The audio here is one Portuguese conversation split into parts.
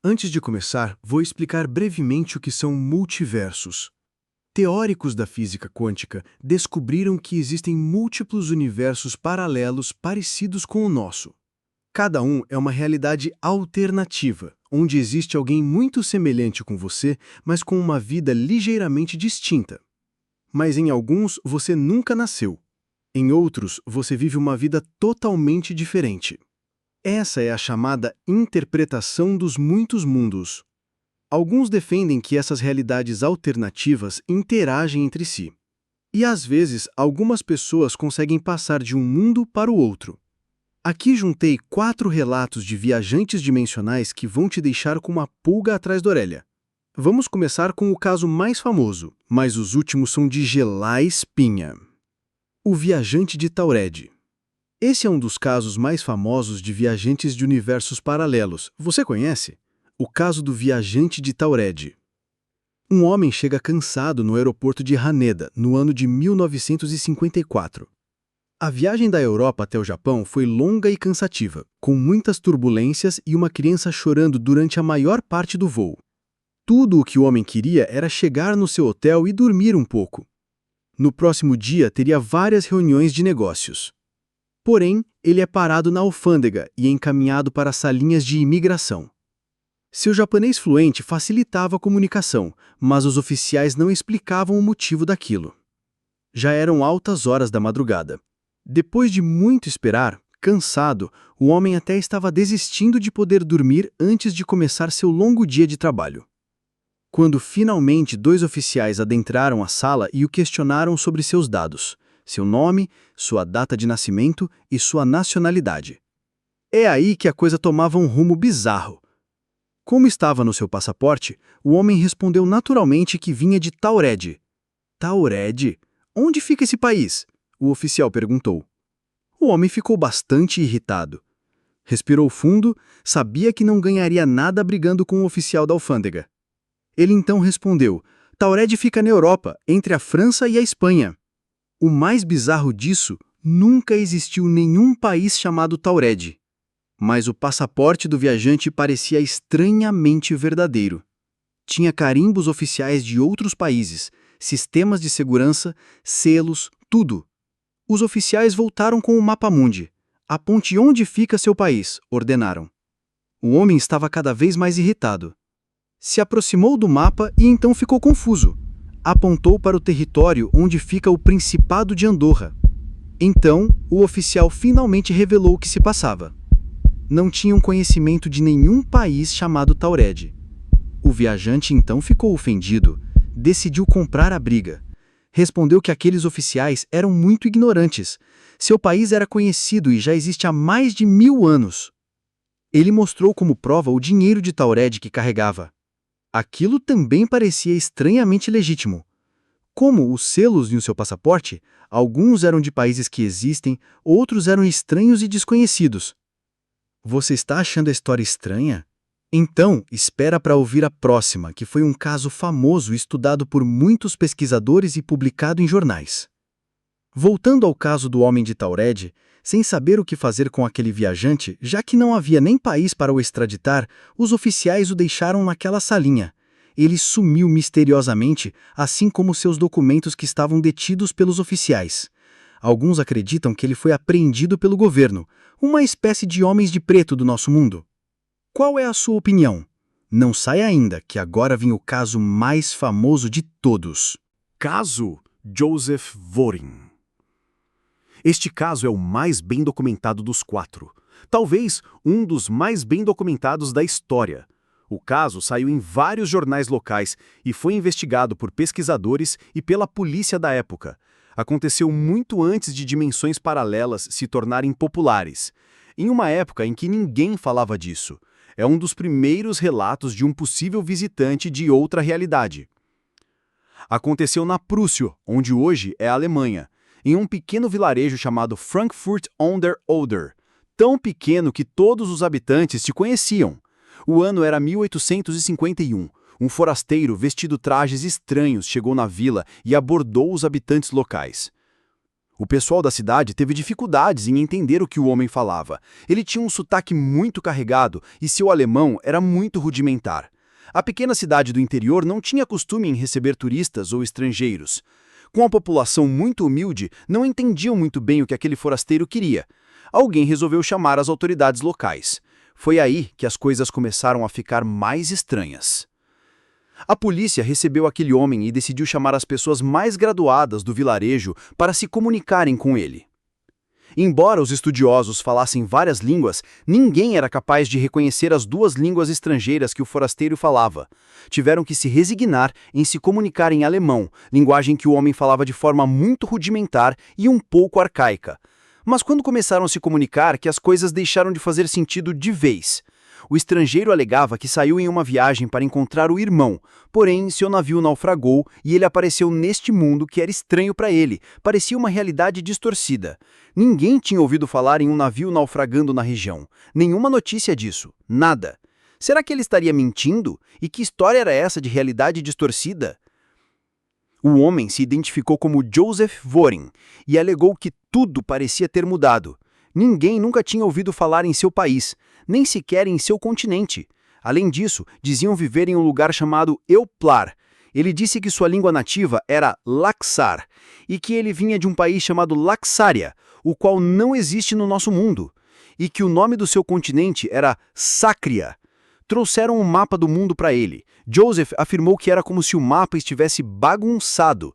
Antes de começar, vou explicar brevemente o que são multiversos. Teóricos da física quântica descobriram que existem múltiplos universos paralelos parecidos com o nosso. Cada um é uma realidade alternativa, onde existe alguém muito semelhante com você, mas com uma vida ligeiramente distinta. Mas em alguns você nunca nasceu. Em outros, você vive uma vida totalmente diferente. Essa é a chamada interpretação dos muitos mundos. Alguns defendem que essas realidades alternativas interagem entre si. E às vezes, algumas pessoas conseguem passar de um mundo para o outro. Aqui juntei 4 relatos de viajantes dimensionais que vão te deixar com uma pulga atrás da orelha. Vamos começar com o caso mais famoso, mas os últimos são de gelar a espinha. O viajante de Taured. Esse é um dos casos mais famosos de viajantes de universos paralelos. Você conhece? O caso do viajante de Taured. Um homem chega cansado no aeroporto de Haneda, no ano de 1954. A viagem da Europa até o Japão foi longa e cansativa, com muitas turbulências e uma criança chorando durante a maior parte do voo. Tudo o que o homem queria era chegar no seu hotel e dormir um pouco. No próximo dia teria várias reuniões de negócios. Porém, ele é parado na alfândega e encaminhado para salinhas de imigração. Seu japonês fluente facilitava a comunicação, mas os oficiais não explicavam o motivo daquilo. Já eram altas horas da madrugada. Depois de muito esperar, cansado, o homem até estava desistindo de poder dormir antes de começar seu longo dia de trabalho. Quando finalmente 2 oficiais adentraram a sala e o questionaram sobre seus dados, seu nome, sua data de nascimento e sua nacionalidade. É aí que a coisa tomava um rumo bizarro. Como estava no seu passaporte, o homem respondeu naturalmente que vinha de Taured. Taured? Onde fica esse país? O oficial perguntou. O homem ficou bastante irritado. Respirou fundo, sabia que não ganharia nada brigando com o oficial da alfândega. Ele então respondeu: Taured fica na Europa, entre a França e a Espanha. O mais bizarro disso, nunca existiu nenhum país chamado Taured. Mas o passaporte do viajante parecia estranhamente verdadeiro. Tinha carimbos oficiais de outros países, sistemas de segurança, selos, tudo. Os oficiais voltaram com o mapa-mundi. Aponte onde fica seu país, ordenaram. O homem estava cada vez mais irritado. Se aproximou do mapa e então ficou confuso. Apontou para o território onde fica o Principado de Andorra. Então, o oficial finalmente revelou o que se passava. Não tinham conhecimento de nenhum país chamado Taured. O viajante então ficou ofendido, decidiu comprar a briga. Respondeu que aqueles oficiais eram muito ignorantes. Seu país era conhecido e já existe há mais de 1000 anos. Ele mostrou como prova o dinheiro de Taured que carregava. Aquilo também parecia estranhamente legítimo. Como os selos no seu passaporte, alguns eram de países que existem, outros eram estranhos e desconhecidos. Você está achando a história estranha? Então, espera para ouvir a próxima, que foi um caso famoso estudado por muitos pesquisadores e publicado em jornais. Voltando ao caso do homem de Taured, sem saber o que fazer com aquele viajante, já que não havia nem país para o extraditar, os oficiais o deixaram naquela salinha. Ele sumiu misteriosamente, assim como seus documentos que estavam detidos pelos oficiais. Alguns acreditam que ele foi apreendido pelo governo, uma espécie de homens de preto do nosso mundo. Qual é a sua opinião? Não sai ainda, que agora vem o caso mais famoso de todos. Caso Joseph Vorin. Este caso é o mais bem documentado dos 4. Talvez um dos mais bem documentados da história. O caso saiu em vários jornais locais e foi investigado por pesquisadores e pela polícia da época. Aconteceu muito antes de dimensões paralelas se tornarem populares, em uma época em que ninguém falava disso. É um dos primeiros relatos de um possível visitante de outra realidade. Aconteceu na Prússia, onde hoje é a Alemanha, em um pequeno vilarejo chamado Frankfurt an der Oder, tão pequeno que todos os habitantes te conheciam. O ano era 1851. Um forasteiro vestido trajes estranhos chegou na vila e abordou os habitantes locais. O pessoal da cidade teve dificuldades em entender o que o homem falava. Ele tinha um sotaque muito carregado e seu alemão era muito rudimentar. A pequena cidade do interior não tinha costume em receber turistas ou estrangeiros. Com a população muito humilde, não entendiam muito bem o que aquele forasteiro queria. Alguém resolveu chamar as autoridades locais. Foi aí que as coisas começaram a ficar mais estranhas. A polícia recebeu aquele homem e decidiu chamar as pessoas mais graduadas do vilarejo para se comunicarem com ele. Embora os estudiosos falassem várias línguas, ninguém era capaz de reconhecer as duas línguas estrangeiras que o forasteiro falava. Tiveram que se resignar em se comunicar em alemão, linguagem que o homem falava de forma muito rudimentar e um pouco arcaica. Mas quando começaram a se comunicar, que as coisas deixaram de fazer sentido de vez. O estrangeiro alegava que saiu em uma viagem para encontrar o irmão, porém seu navio naufragou e ele apareceu neste mundo que era estranho para ele, parecia uma realidade distorcida. Ninguém tinha ouvido falar em um navio naufragando na região. Nenhuma notícia disso. Nada. Será que ele estaria mentindo? E que história era essa de realidade distorcida? O homem se identificou como Joseph Voring e alegou que tudo parecia ter mudado. Ninguém nunca tinha ouvido falar em seu país, nem sequer em seu continente. Além disso, diziam viver em um lugar chamado Euplar. Ele disse que sua língua nativa era Laxar e que ele vinha de um país chamado Laxária, o qual não existe no nosso mundo, e que o nome do seu continente era Sácria. Trouxeram um mapa do mundo para ele. Joseph afirmou que era como se o mapa estivesse bagunçado.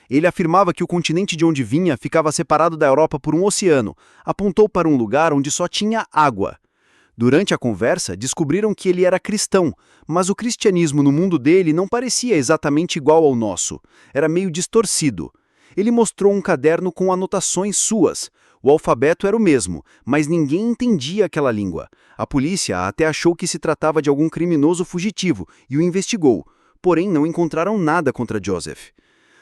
Ele afirmava que o continente de onde vinha ficava separado da Europa por um oceano. Apontou para um lugar onde só tinha água. Durante a conversa, descobriram que ele era cristão, mas o cristianismo no mundo dele não parecia exatamente igual ao nosso. Era meio distorcido. Ele mostrou um caderno com anotações suas. O alfabeto era o mesmo, mas ninguém entendia aquela língua. A polícia até achou que se tratava de algum criminoso fugitivo e o investigou, porém não encontraram nada contra Joseph.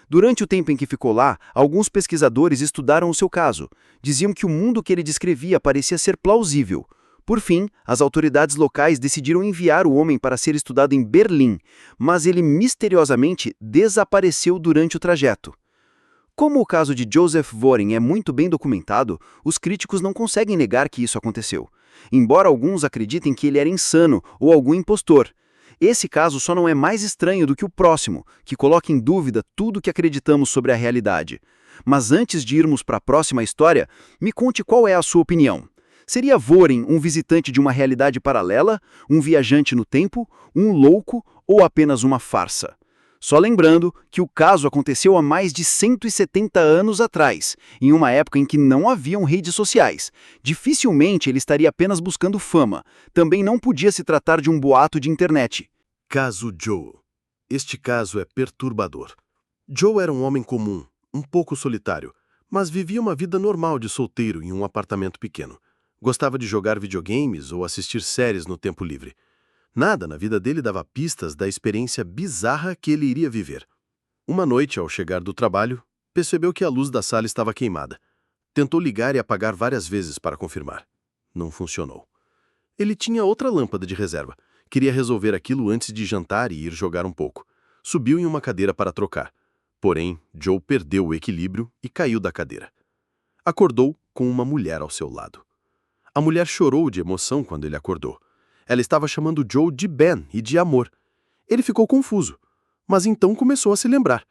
Durante o tempo em que ficou lá, alguns pesquisadores estudaram o seu caso. Diziam que o mundo que ele descrevia parecia ser plausível. Por fim, as autoridades locais decidiram enviar o homem para ser estudado em Berlim, mas ele misteriosamente desapareceu durante o trajeto. Como o caso de Joseph Voring é muito bem documentado, os críticos não conseguem negar que isso aconteceu. Embora alguns acreditem que ele era insano ou algum impostor. Esse caso só não é mais estranho do que o próximo, que coloca em dúvida tudo o que acreditamos sobre a realidade. Mas antes de irmos para a próxima história, me conte qual é a sua opinião. Seria Voring um visitante de uma realidade paralela, um viajante no tempo, um louco ou apenas uma farsa? Só lembrando que o caso aconteceu há mais de 170 anos atrás, em uma época em que não haviam redes sociais. Dificilmente ele estaria apenas buscando fama. Também não podia se tratar de um boato de internet. Caso Joe. Este caso é perturbador. Joe era um homem comum, um pouco solitário, mas vivia uma vida normal de solteiro em um apartamento pequeno. Gostava de jogar videogames ou assistir séries no tempo livre. Nada na vida dele dava pistas da experiência bizarra que ele iria viver. Uma noite, ao chegar do trabalho, percebeu que a luz da sala estava queimada. Tentou ligar e apagar várias vezes para confirmar. Não funcionou. Ele tinha outra lâmpada de reserva. Queria resolver aquilo antes de jantar e ir jogar um pouco. Subiu em uma cadeira para trocar. Porém, Joe perdeu o equilíbrio e caiu da cadeira. Acordou com uma mulher ao seu lado. A mulher chorou de emoção quando ele acordou. Ela estava chamando Joe de Ben e de amor. Ele ficou confuso, mas então começou a se lembrar.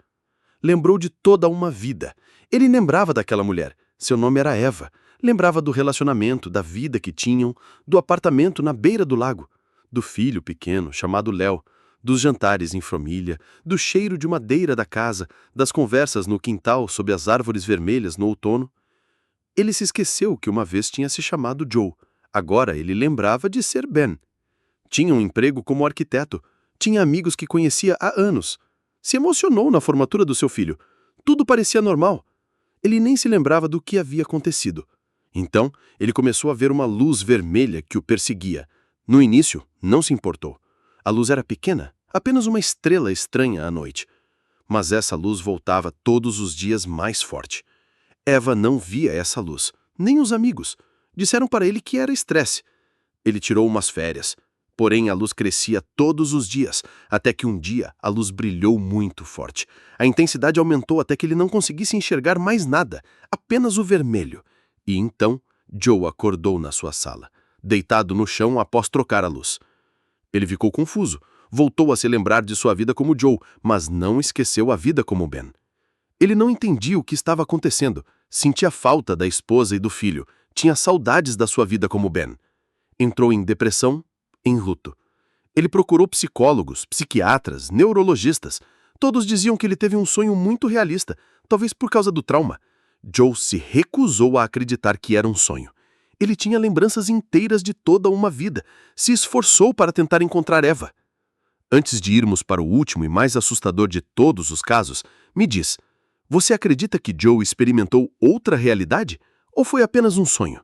Lembrou de toda uma vida. Ele lembrava daquela mulher. Seu nome era Eva. Lembrava do relacionamento, da vida que tinham, do apartamento na beira do lago, do filho pequeno chamado Léo, dos jantares em família, do cheiro de madeira da casa, das conversas no quintal sob as árvores vermelhas no outono. Ele se esqueceu que uma vez tinha se chamado Joe. Agora ele lembrava de ser Ben. Tinha um emprego como arquiteto. Tinha amigos que conhecia há anos. Se emocionou na formatura do seu filho. Tudo parecia normal. Ele nem se lembrava do que havia acontecido. Então, ele começou a ver uma luz vermelha que o perseguia. No início, não se importou. A luz era pequena, apenas uma estrela estranha à noite. Mas essa luz voltava todos os dias mais forte. Eva não via essa luz, nem os amigos. Disseram para ele que era estresse. Ele tirou umas férias. Porém, a luz crescia todos os dias, até que um dia a luz brilhou muito forte. A intensidade aumentou até que ele não conseguisse enxergar mais nada, apenas o vermelho. E então, Joe acordou na sua sala, deitado no chão após trocar a luz. Ele ficou confuso, voltou a se lembrar de sua vida como Joe, mas não esqueceu a vida como Ben. Ele não entendia o que estava acontecendo, sentia falta da esposa e do filho, tinha saudades da sua vida como Ben. Entrou em depressão, em luto. Ele procurou psicólogos, psiquiatras, neurologistas. Todos diziam que ele teve um sonho muito realista, talvez por causa do trauma. Joe se recusou a acreditar que era um sonho. Ele tinha lembranças inteiras de toda uma vida, se esforçou para tentar encontrar Eva. Antes de irmos para o último e mais assustador de todos os casos, me diz, você acredita que Joe experimentou outra realidade ou foi apenas um sonho?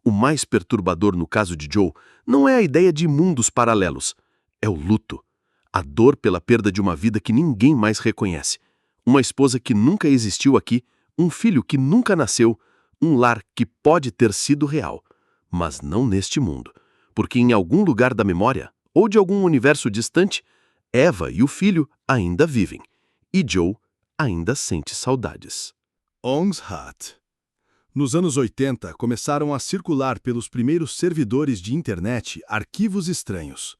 O mais perturbador no caso de Joe não é a ideia de mundos paralelos, é o luto, a dor pela perda de uma vida que ninguém mais reconhece, uma esposa que nunca existiu aqui, um filho que nunca nasceu, um lar que pode ter sido real, mas não neste mundo, porque em algum lugar da memória ou de algum universo distante, Eva e o filho ainda vivem, e Joe ainda sente saudades. Ong's Hat. Nos anos 80, começaram a circular pelos primeiros servidores de internet arquivos estranhos,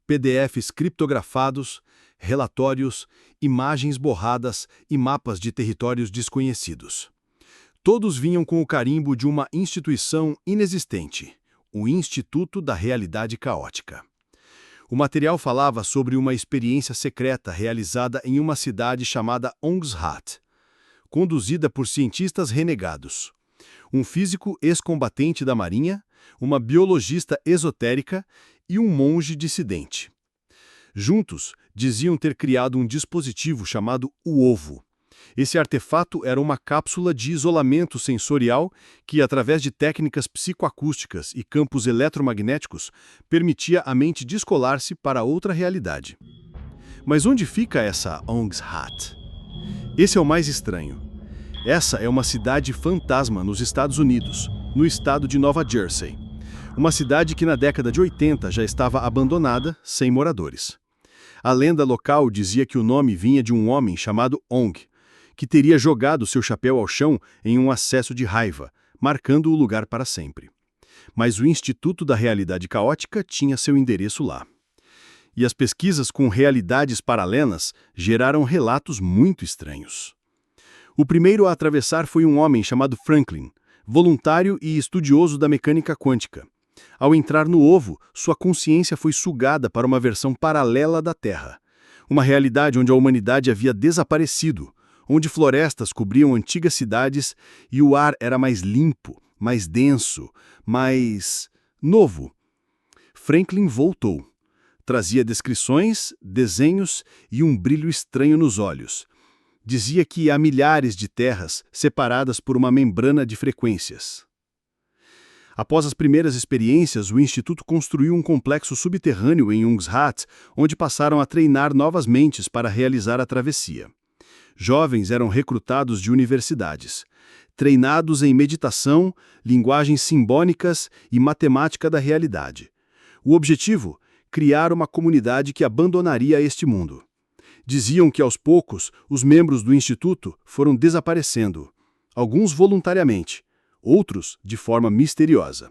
PDFs criptografados, relatórios, imagens borradas e mapas de territórios desconhecidos. Todos vinham com o carimbo de uma instituição inexistente, o Instituto da Realidade Caótica. O material falava sobre uma experiência secreta realizada em uma cidade chamada Ong's Hat, conduzida por cientistas renegados. Um físico ex-combatente da Marinha, uma biologista esotérica e um monge dissidente. Juntos, diziam ter criado um dispositivo chamado o Ovo. Esse artefato era uma cápsula de isolamento sensorial que, através de técnicas psicoacústicas e campos eletromagnéticos, permitia à mente descolar-se para outra realidade. Mas onde fica essa Ong's Hat? Esse é o mais estranho. Essa é uma cidade fantasma nos Estados Unidos, no estado de Nova Jersey. Uma cidade que na década de 80 já estava abandonada, sem moradores. A lenda local dizia que o nome vinha de um homem chamado Ong, que teria jogado seu chapéu ao chão em um acesso de raiva, marcando o lugar para sempre. Mas o Instituto da Realidade Caótica tinha seu endereço lá. E as pesquisas com realidades paralelas geraram relatos muito estranhos. O primeiro a atravessar foi um homem chamado Franklin, voluntário e estudioso da mecânica quântica. Ao entrar no ovo, sua consciência foi sugada para uma versão paralela da Terra. Uma realidade onde a humanidade havia desaparecido, onde florestas cobriam antigas cidades e o ar era mais limpo, mais denso, mais novo. Franklin voltou. Trazia descrições, desenhos e um brilho estranho nos olhos. Dizia que há milhares de terras separadas por uma membrana de frequências. Após as primeiras experiências, o Instituto construiu um complexo subterrâneo em Ong's Hat, onde passaram a treinar novas mentes para realizar a travessia. Jovens eram recrutados de universidades, treinados em meditação, linguagens simbólicas e matemática da realidade. O objetivo? Criar uma comunidade que abandonaria este mundo. Diziam que, aos poucos, os membros do Instituto foram desaparecendo, alguns voluntariamente, outros de forma misteriosa.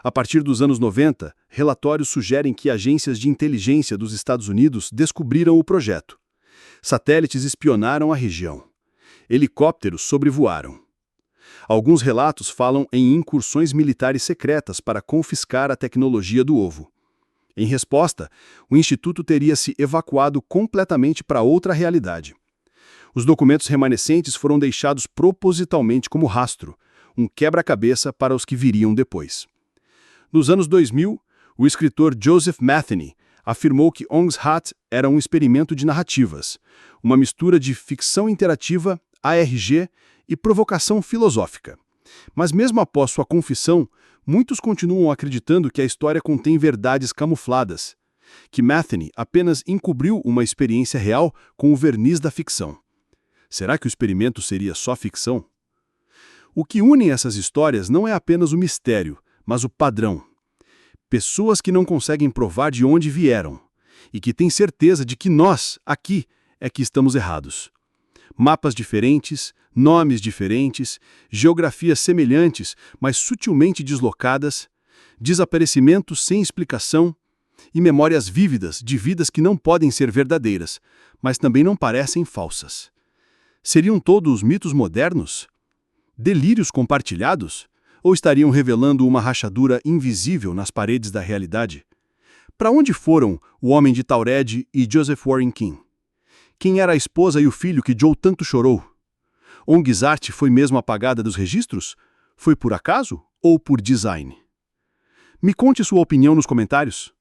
A partir dos anos 90, relatórios sugerem que agências de inteligência dos Estados Unidos descobriram o projeto. Satélites espionaram a região. Helicópteros sobrevoaram. Alguns relatos falam em incursões militares secretas para confiscar a tecnologia do ovo. Em resposta, o Instituto teria se evacuado completamente para outra realidade. Os documentos remanescentes foram deixados propositalmente como rastro, um quebra-cabeça para os que viriam depois. Nos anos 2000, o escritor Joseph Matheny afirmou que Ong's Hat era um experimento de narrativas, uma mistura de ficção interativa, ARG e provocação filosófica. Mas mesmo após sua confissão, muitos continuam acreditando que a história contém verdades camufladas, que Matheny apenas encobriu uma experiência real com o verniz da ficção. Será que o experimento seria só ficção? O que une essas histórias não é apenas o mistério, mas o padrão. Pessoas que não conseguem provar de onde vieram e que têm certeza de que nós, aqui, é que estamos errados. Mapas diferentes, nomes diferentes, geografias semelhantes, mas sutilmente deslocadas, desaparecimentos sem explicação e memórias vívidas de vidas que não podem ser verdadeiras, mas também não parecem falsas. Seriam todos mitos modernos? Delírios compartilhados? Ou estariam revelando uma rachadura invisível nas paredes da realidade? Para onde foram o Homem de Taured e Joseph Warren King? Quem era a esposa e o filho que Joe tanto chorou? Ongizarte foi mesmo apagada dos registros? Foi por acaso ou por design? Me conte sua opinião nos comentários.